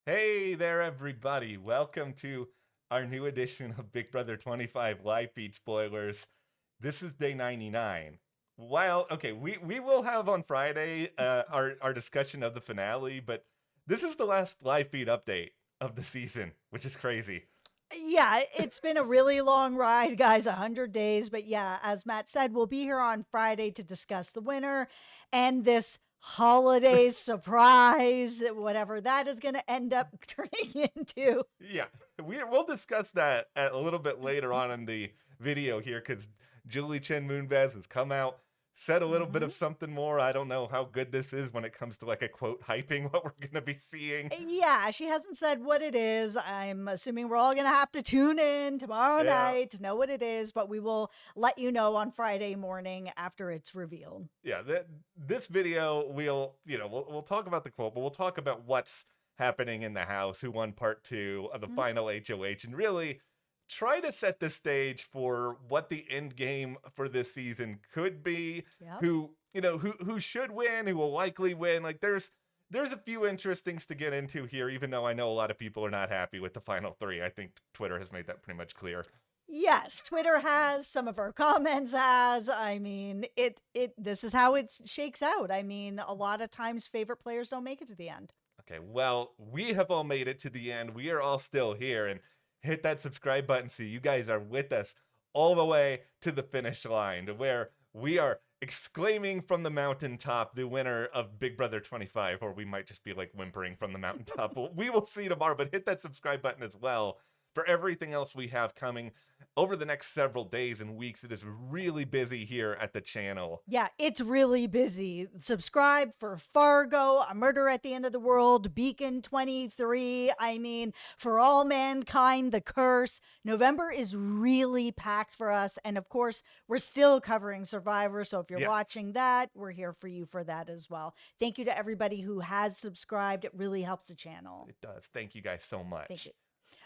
Hey there, everybody. Welcome to our new edition of Big Brother 25 live feed spoilers. This is day 99. While, okay, we will have on Friday our discussion of the finale, but this is the last live feed update of the season, which is crazy. Yeah, it's been a really long ride, guys, 100 days. But yeah, as Matt said, we'll be here on Friday to discuss the winner and this holiday surprise, whatever that is going to end up turning into. Yeah, we'll discuss that a little bit later on in the video here because Julie Chen Moonves has come out, said a little bit hmm of something more. I don't know how good this is when it comes to like a quote hyping what we're going to be seeing. Yeah, she hasn't said what it is. I'm assuming we're all going to have to tune in tomorrow Yeah, night to know what it is, but we will let you know on Friday morning after it's revealed. yeah. This video, we'll talk about the quote, but we'll talk about what's happening in the house, who won part two of the Mhm. final HOH, and really try to set the stage for what the end game for this season could be. Yep. Who should win, who will likely win. Like there's a few interesting things to get into here, even though I know a lot of people are not happy with the final three. I think Twitter has made that pretty much clear. Yes, Twitter has, some of our comments has. I mean, it this is how it shakes out. I mean, a lot of times favorite players don't make it to the end. Okay, well, we have all made it to the end. We are all still here, and hit that subscribe button so you guys are with us all the way to the finish line, to where we are exclaiming from the mountaintop the winner of Big Brother 25, or we might just be like whimpering from the mountaintop. We will see tomorrow, but hit that subscribe button as well for everything else we have coming over the next several days and weeks. It is really busy here at the channel. Yeah, it's really busy. Subscribe for Fargo, A Murder at the End of the World, Beacon 23. I mean, For All Mankind, The Curse. November is really packed for us. And of course, we're still covering Survivor. So if you're Yes, watching that, we're here for you for that as well. Thank you to everybody who has subscribed. It really helps the channel. it does. Thank you guys so Thank much. you.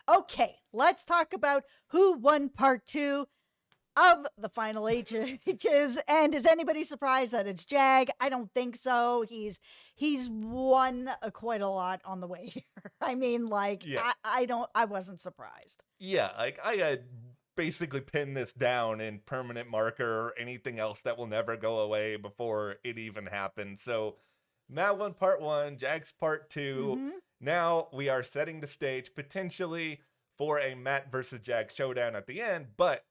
Okay, let's talk about who won part two of the final H's. And is anybody surprised that it's Jag? I don't think so. He's won quite a lot on the way here. I mean, like Yeah. I wasn't surprised. Yeah, like I had basically pinned this down in permanent marker or anything else that will never go away before it even happened. So Madeline part one, Jax part two. Mm-hmm. Now we are setting the stage potentially for a Matt versus Jag showdown at the end, but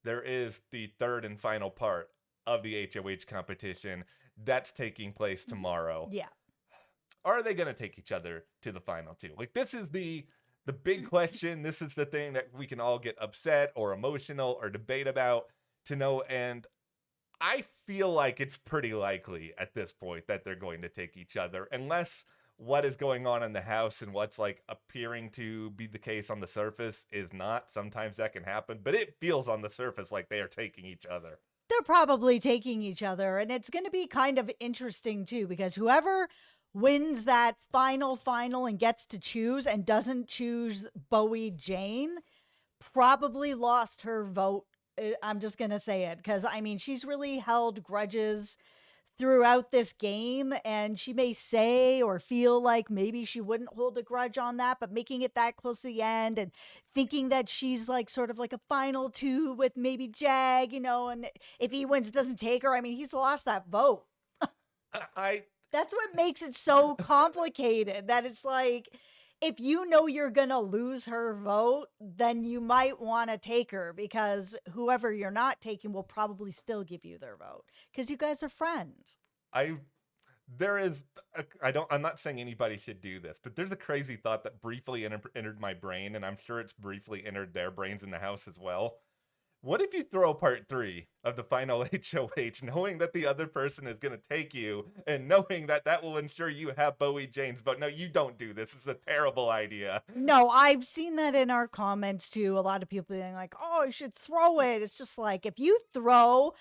there is the third and final part of the HOH competition that's taking place tomorrow. Yeah. Are they going to take each other to the final two? Like this is the big question. This is the thing that we can all get upset or emotional or debate about to know. And I feel like it's pretty likely at this point that they're going to take each other, unless what is going on in the house and what's like appearing to be the case on the surface is not. Sometimes that can happen, but it feels on the surface like they are taking each other. They're probably taking each other, and it's going to be kind of interesting too, because whoever wins that final and gets to choose and doesn't choose Bowie Jane probably lost her vote. I'm just going to say it because I mean, she's really held grudges throughout this game, and she may say or feel like maybe she wouldn't hold a grudge on that, but making it that close to the end and thinking that she's like sort of like a final two with maybe Jag, and if he wins, doesn't take her. I mean, he's lost that vote. I That's what makes it so complicated, that it's like if you know you're going to lose her vote, then you might want to take her, because whoever you're not taking will probably still give you their vote because you guys are friends. I there is I'm not saying anybody should do this, but there's a crazy thought that briefly entered my brain, and I'm sure it's briefly entered their brains in the house as well. What if you throw part three of the final HOH, knowing that the other person is going to take you, and knowing that that will ensure you have Bowie Jane's vote? No, you don't do this. It's a terrible idea. No, I've seen that in our comments too. A lot of people being like, oh, you should throw it. It's just like, if you throw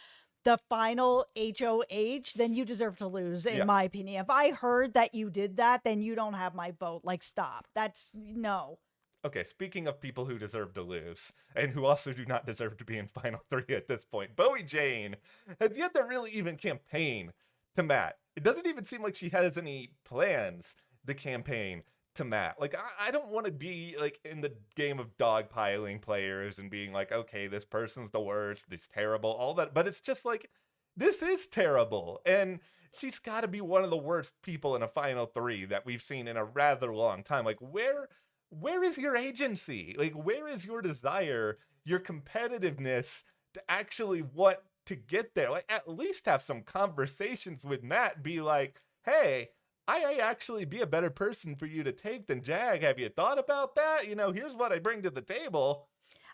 the final HOH, then you deserve to lose, in Yeah. my opinion. If I heard that you did that, then you don't have my vote. Like, stop. That's no. Okay, speaking of people who deserve to lose, and who also do not deserve to be in Final Three at this point, Bowie Jane has yet to really even campaign to Matt. It doesn't even seem like she has any plans to campaign to Matt. Like, I don't want to be like in the game of dogpiling players and being like, okay, this person's the worst, it's terrible, all that. But it's just like, this is terrible. And she's got to be one of the worst people in a final three that we've seen in a rather long time. Like, where is your agency? Like, where is your desire, your competitiveness to actually want to get there? Like, at least have some conversations with Matt. Be like, hey, I actually be a better person for you to take than Jag. Have you thought about that? Here's what I bring to the table.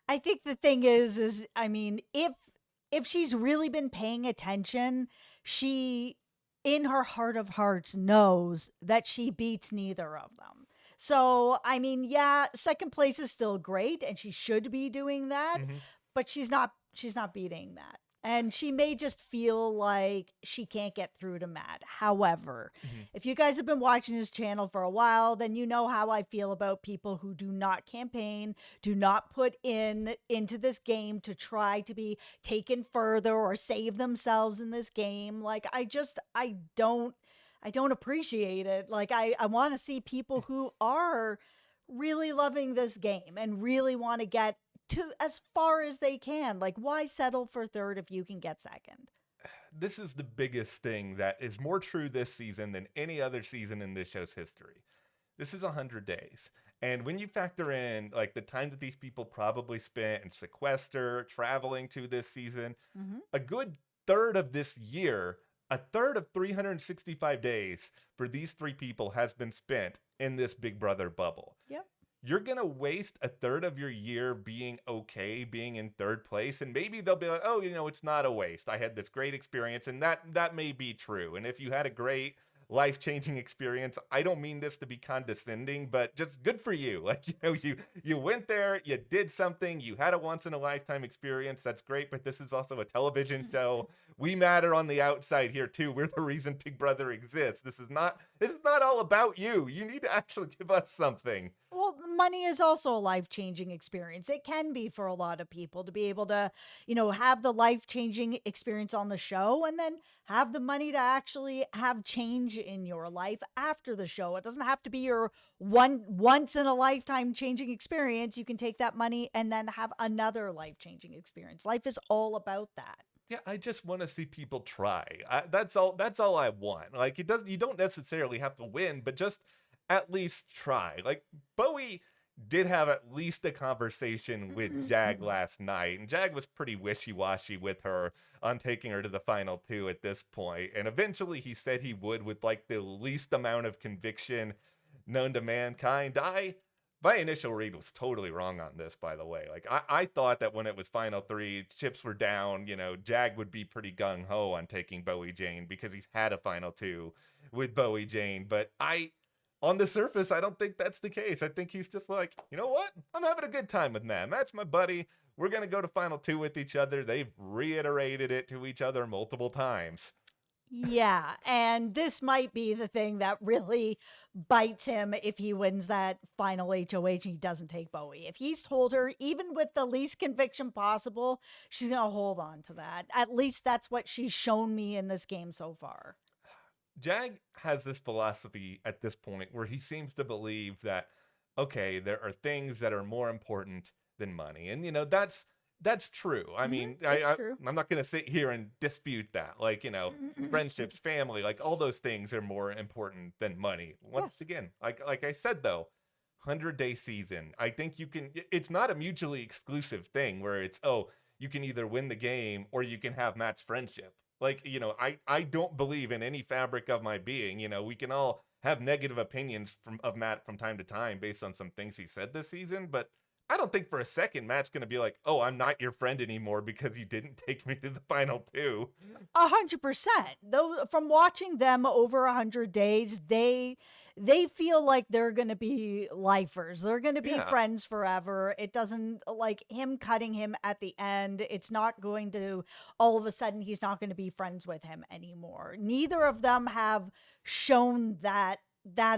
I think the thing is I mean, if she's really been paying attention, she in her heart of hearts knows that she beats neither of them. So, I mean, yeah, second place is still great and she should be doing that, Hmm. but she's not beating that. And she may just feel like she can't get through to Matt. However, Hmm. if you guys have been watching this channel for a while, then you know how I feel about people who do not campaign, do not put into this game to try to be taken further or save themselves in this game. Like I don't appreciate it. Like I want to see people who are really loving this game and really want to get to as far as they can. Like, why settle for third if you can get second? This is the biggest thing that is more true this season than any other season in this show's history. This is 100 days. And when you factor in like the time that these people probably spent in sequester, traveling to this season, Mm-hmm. a good third of this year, a third of 365 days for these three people has been spent in this Big Brother bubble. Yep. You're going to waste a third of your year being okay, being in third place. And maybe they'll be like, oh, it's not a waste. I had this great experience. And that may be true. And if you had a great life-changing experience, I don't mean this to be condescending, but just good for you. Like, you went there, you did something, you had a once in a lifetime experience. That's great. But this is also a television show. We matter on the outside here too. We're the reason Big Brother exists. This is not all about you. You need to actually give us something. Well, money is also a life changing experience. It can be for a lot of people to be able to, have the life changing experience on the show and then have the money to actually have change in your life after the show. It doesn't have to be your once in a lifetime changing experience. You can take that money and then have another life changing experience. Life is all about that. Yeah, I just want to see people try. That's all. That's all I want. Like it doesn't. You don't necessarily have to win, but just at least try. Like Bowie did have at least a conversation with Jag last night, and Jag was pretty wishy-washy with her on taking her to the final two at this point. And eventually, he said he would with like the least amount of conviction known to mankind. My initial read was totally wrong on this, by the way. Like, I thought that when it was final three, chips were down, Jag would be pretty gung ho on taking Bowie Jane because he's had a final two with Bowie Jane. But on the surface, I don't think that's the case. I think he's just like, you know what? I'm having a good time with Matt. Matt's my buddy. We're going to go to final two with each other. They've reiterated it to each other multiple times. Yeah, and this might be the thing that really bites him if he wins that final HOH and he doesn't take Bowie. If he's told her, even with the least conviction possible, she's going to hold on to that. At least that's what she's shown me in this game so far. Jag has this philosophy at this point where he seems to believe that, okay, there are things that are more important than money. And, that's true. I mean, It's true. I'm not going to sit here and dispute that. Like, friendships, family, like all those things are more important than money. Once Yes. again, like I said, though, 100-day season. I think it's not a mutually exclusive thing where it's, oh, you can either win the game or you can have Matt's friendship. Like, I don't believe in any fabric of my being. We can all have negative opinions of Matt from time to time based on some things he said this season, but I don't think for a second Matt's going to be like, oh, I'm not your friend anymore because you didn't take me to the final two. 100%. Though from watching them over 100 days, they feel like they're going to be lifers. They're going to be Yeah. friends forever. It doesn't like him cutting him at the end. It's not going to all of a sudden he's not going to be friends with him anymore. Neither of them have shown that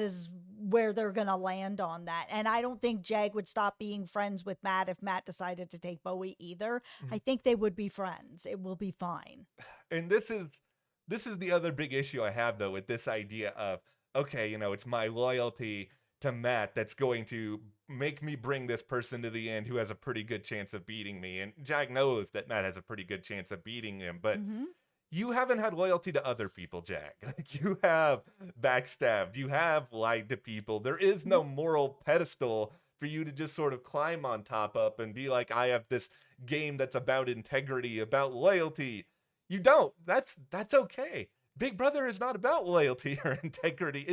is where they're going to land on that. And I don't think Jag would stop being friends with Matt if Matt decided to take Bowie either. Mhm. I think they would be friends. It will be fine. And this is the other big issue I have though with this idea of, okay, it's my loyalty to Matt that's going to make me bring this person to the end who has a pretty good chance of beating me. And Jag knows that Matt has a pretty good chance of beating him, but Mm-hmm. you haven't had loyalty to other people, Jag. Like, you have backstabbed, you have lied to people. There is Mm-hmm. no moral pedestal for you to just sort of climb on top up and be like, I have this game that's about integrity, about loyalty. You don't. That's okay. Big Brother is not about loyalty or integrity.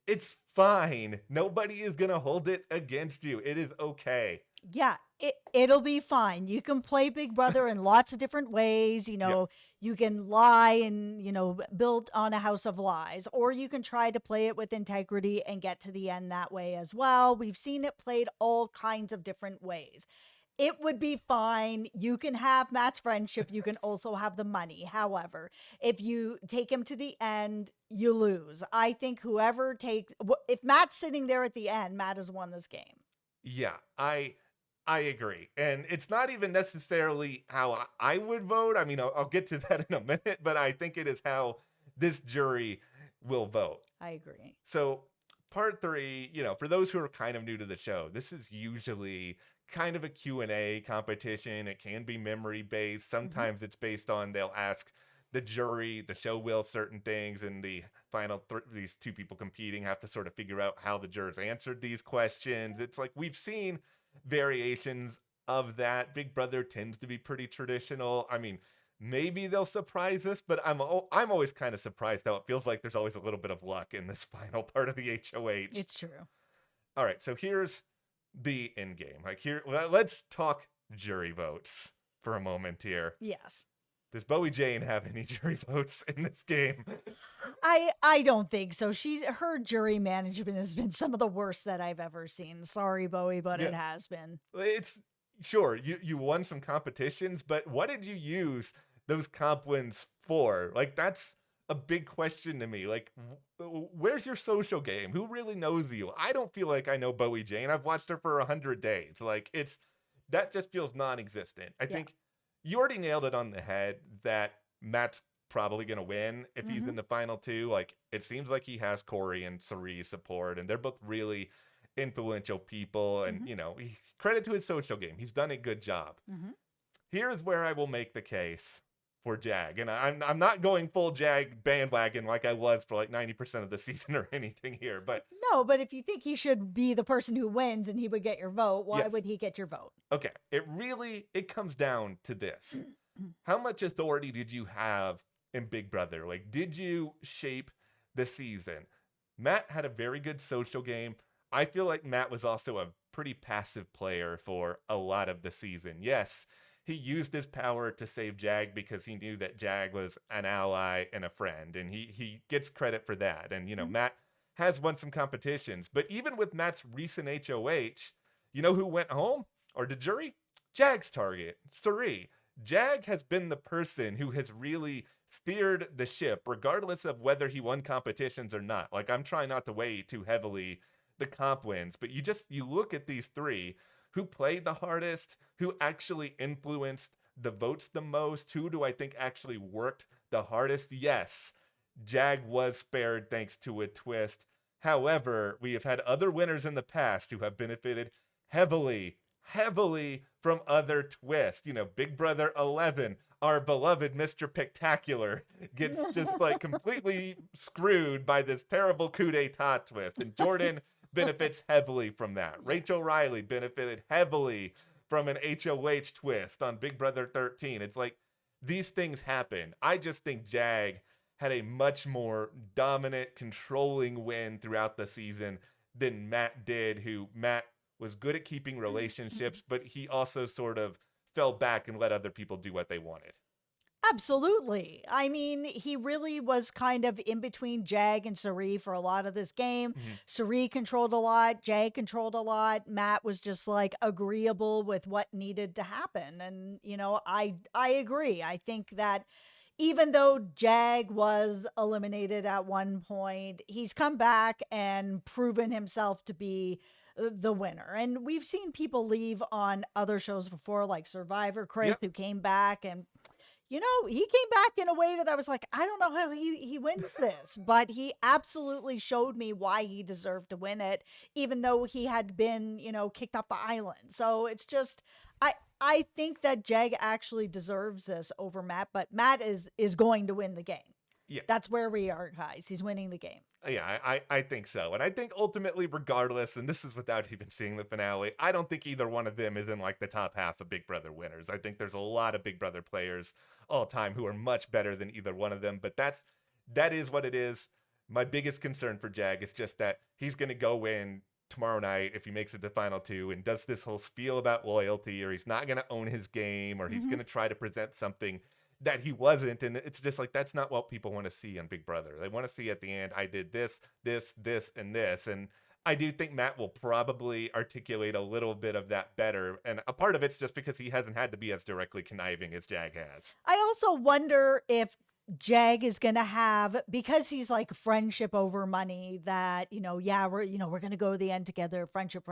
It's fine. Nobody is gonna hold it against you. It is okay. Yeah, it'll be fine. You can play Big Brother in lots of different ways. Yeah. You can lie and, build on a house of lies, or you can try to play it with integrity and get to the end that way as well. We've seen it played all kinds of different ways. It would be fine. You can have Matt's friendship. You can also have the money. However, if you take him to the end, you lose. I think if Matt's sitting there at the end, Matt has won this game. Yeah, I agree. And it's not even necessarily how I would vote. I mean, I'll get to that in a minute, but I think it is how this jury will vote. I agree. So, part 3, for those who are kind of new to the show, this is usually kind of a Q&A competition. It can be memory based. Sometimes it's based on they'll ask the jury, the show will certain things, and the final these two people competing have to sort of figure out how the jurors answered these questions. It's like we've seen variations of that. Big Brother tends to be pretty traditional. I mean, maybe they'll surprise us, but I'm always kind of surprised how it feels like there's always a little bit of luck in this final part of the HOH. It's true. All right, so here's the end game. Let's talk jury votes for a moment here. Yes. Does Bowie Jane have any jury votes in this game? I don't think so. Her jury management has been some of the worst that I've ever seen. Sorry, Bowie, but it has been. It's sure you won some competitions, but what did you use those comp wins for? Like, that's a big question to me. Like, where's your social game? Who really knows you? I don't feel like I know Bowie Jane. I've watched her for 100 days. Like, that just feels non-existent. I think you already nailed it on the head that Matt's probably going to win if he's in the final 2. Like, it seems like he has Corey and Cerie's support, and they're both really influential people. And, credit to his social game. He's done a good job. Here's where I will make the case for Jag. And I'm not going full Jag bandwagon like I was for like 90% of the season or anything here. But no, but if you think he should be the person who wins and he would get your vote, why would he get your vote? Okay. It comes down to this. How much authority did you have in Big Brother? Like, did you shape the season? Matt had a very good social game. I feel like Matt was also a pretty passive player for a lot of the season. Yes, he used his power to save Jag because he knew that Jag was an ally and a friend, and he gets credit for that. And, Matt has won some competitions, but even with Matt's recent HOH, you know who went home or the jury? Jag's target, Cirie. Jag has been the person who has really steered the ship, regardless of whether he won competitions or not. Like, I'm trying not to weigh too heavily the comp wins, but you look at these 3 who played the hardest, who actually influenced the votes the most, who do I think actually worked the hardest? Yes, Jag was spared thanks to a twist. However, we have had other winners in the past who have benefited heavily from other twists. Big Brother 11, our beloved Mr. Pictacular gets just like completely screwed by this terrible coup d'etat twist. And Jordan benefits heavily from that. Rachel Riley benefited heavily from an HOH twist on Big Brother 13. It's like these things happen. I just think Jag had a much more dominant, controlling win throughout the season than Matt did, Matt was good at keeping relationships, but he also sort of fell back and let other people do what they wanted. Absolutely. I mean, he really was kind of in between Jag and Cirie for a lot of this game. Cirie controlled a lot, Jag controlled a lot. Matt was just like agreeable with what needed to happen. And, I agree. I think that even though Jag was eliminated at one point, he's come back and proven himself to be the winner. And we've seen people leave on other shows before, like Survivor Chris, who came back and he came back in a way that I was like, I don't know how he wins this, but he absolutely showed me why he deserved to win it, even though he had been, kicked off the island. So it's just, I think that Jeg actually deserves this over Matt, but Matt is going to win the game. Yeah. That's where we are, guys. He's winning the game. Yeah, I think so. And I think ultimately, regardless, and this is without even seeing the finale, I don't think either one of them is in like the top half of Big Brother winners. I think there's a lot of Big Brother players all time who are much better than either one of them, but that is what it is. My biggest concern for Jag is just that he's going to go in tomorrow night if he makes it to final two and does this whole spiel about loyalty, or he's not going to own his game, or he's going to try to present something that he wasn't. And it's just like, that's not what people want to see on Big Brother. They want to see at the end, I did this, and this. And I do think Matt will probably articulate a little bit of that better. And a part of it's just because he hasn't had to be as directly conniving as Jag has. I also wonder if Jag is going to have, because he's like friendship over money, that, yeah, we're going to go to the end together, friendship,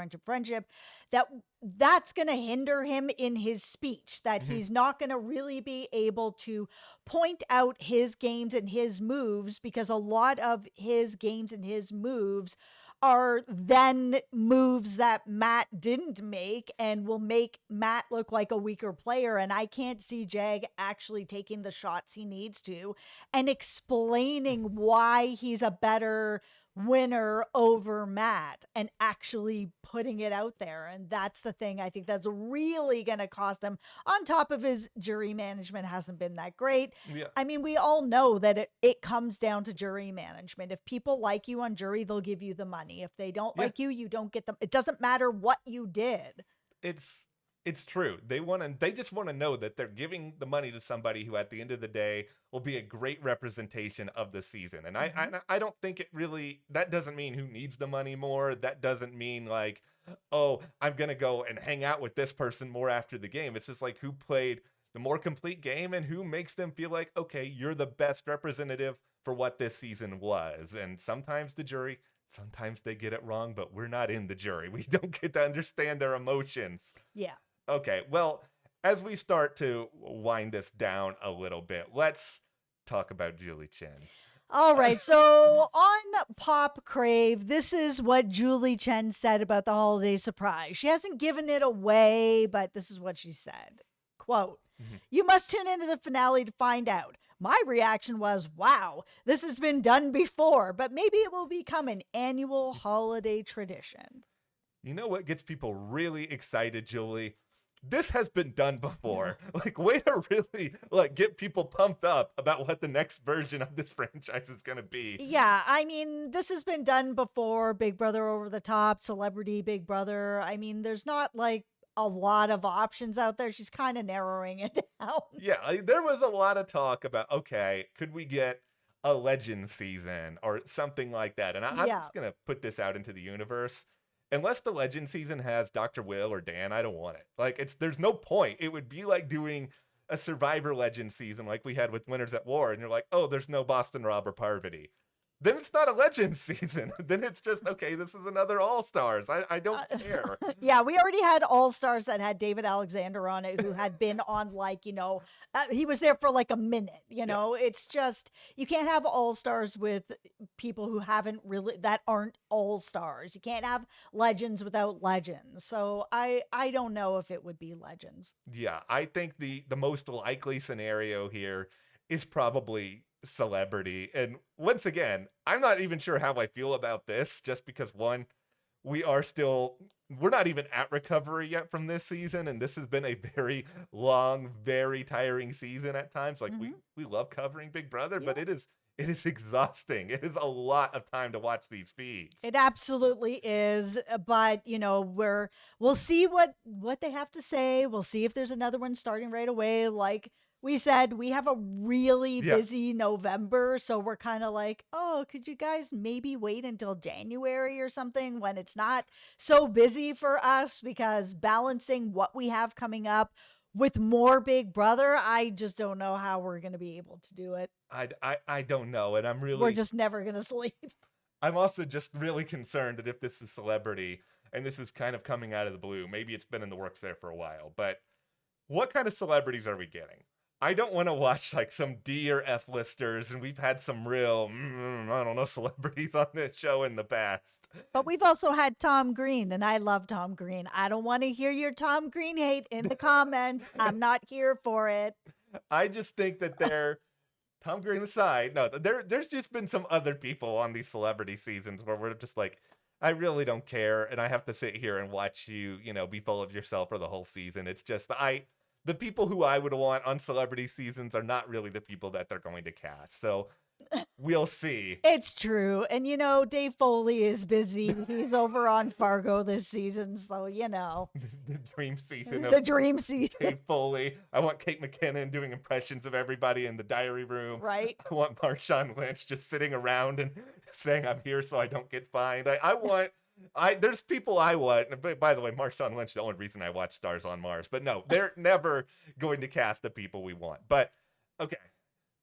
that's going to hinder him in his speech, that he's not going to really be able to point out his games and his moves, because a lot of his games and his moves are then moves that Matt didn't make and will make Matt look like a weaker player. And I can't see Jag actually taking the shots he needs to and explaining why he's a better winner over Matt and actually putting it out there. And that's the thing I think that's really going to cost him, on top of his jury management hasn't been that great. Yeah. I mean, we all know that it comes down to jury management. If people like you on jury, they'll give you the money. If they don't like you, you don't get them. It doesn't matter what you did. It's true. They just want to know that they're giving the money to somebody who at the end of the day will be a great representation of the season. And I don't think that doesn't mean who needs the money more. That doesn't mean like, oh, I'm going to go and hang out with this person more after the game. It's just like who played the more complete game and who makes them feel like, okay, you're the best representative for what this season was. And sometimes the jury, sometimes they get it wrong, but we're not in the jury. We don't get to understand their emotions. Yeah. Okay, well, as we start to wind this down a little bit, let's talk about Julie Chen. All right, so on Pop Crave, this is what Julie Chen said about the holiday surprise. She hasn't given it away, but this is what she said. Quote, "You must tune into the finale to find out. My reaction was, wow, this has been done before, but maybe it will become an annual holiday tradition." You know what gets people really excited, Julie? This has been done before. Like, way to really get people pumped up about what the next version of this franchise is going to be. Yeah, I mean, this has been done before. Big Brother Over the Top, Celebrity Big Brother. I mean, there's not like a lot of options out there. She's kind of narrowing it down. Yeah, there was a lot of talk about, okay, could we get a legend season or something like that? And I'm just going to put this out into the universe. Unless the legend season has Dr. Will or Dan, I don't want it. Like, there's no point. It would be like doing a Survivor legend season like we had with Winners at War, and you're like, oh, there's no Boston Rob or Parvati. Then it's not a legend season. Then it's just, okay, this is another All-Stars. I don't care. Yeah, we already had All-Stars that had David Alexander on it, who had been on he was there for like a minute, It's just, you can't have All-Stars with people who that aren't All-Stars. You can't have legends without legends. So I don't know if it would be legends. Yeah, I think the most likely scenario here is probably Celebrity. And once again, I'm not even sure how I feel about this, just because one, we're not even at recovery yet from this season, and this has been a very long, very tiring season at times. Like, we love covering Big Brother, but it is exhausting. It is a lot of time to watch these feeds. It absolutely is, but we'll see what they have to say. We'll see if there's another one starting right away. Like we said, we have a really busy November, so we're kind of like, oh, could you guys maybe wait until January or something when it's not so busy for us? Because balancing what we have coming up with more Big Brother, I just don't know how we're going to be able to do it. I don't know, and we're just never going to sleep. I'm also just really concerned that if this is Celebrity, and this is kind of coming out of the blue, maybe it's been in the works there for a while, but what kind of celebrities are we getting? I don't want to watch like some D or F listers, and we've had some real, I don't know, celebrities on this show in the past. But we've also had Tom Green, and I love Tom Green. I don't want to hear your Tom Green hate in the comments. I'm not here for it. I just think that they're Tom Green aside. No, there's just been some other people on these celebrity seasons where we're just like, I really don't care, and I have to sit here and watch you, be full of yourself for the whole season. It's just the people who I would want on celebrity seasons are not really the people that they're going to cast. So we'll see. It's true. And Dave Foley is busy. He's over on Fargo this season, so The dream season the of dream season, Dave Foley. I want Kate McKinnon doing impressions of everybody in the diary room. right? I want Marshawn Lynch just sitting around and saying, I'm here so I don't get fined. There's people I want. But by the way, Marshawn Lynch, the only reason I watch Stars on Mars. But no, they're never going to cast the people we want. But okay,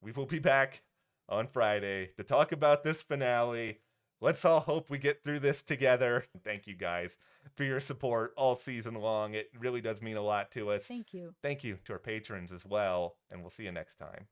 we will be back on Friday to talk about this finale. Let's all hope we get through this together. Thank you guys for your support all season long. It really does mean a lot to us. Thank you. Thank you to our patrons as well. And we'll see you next time.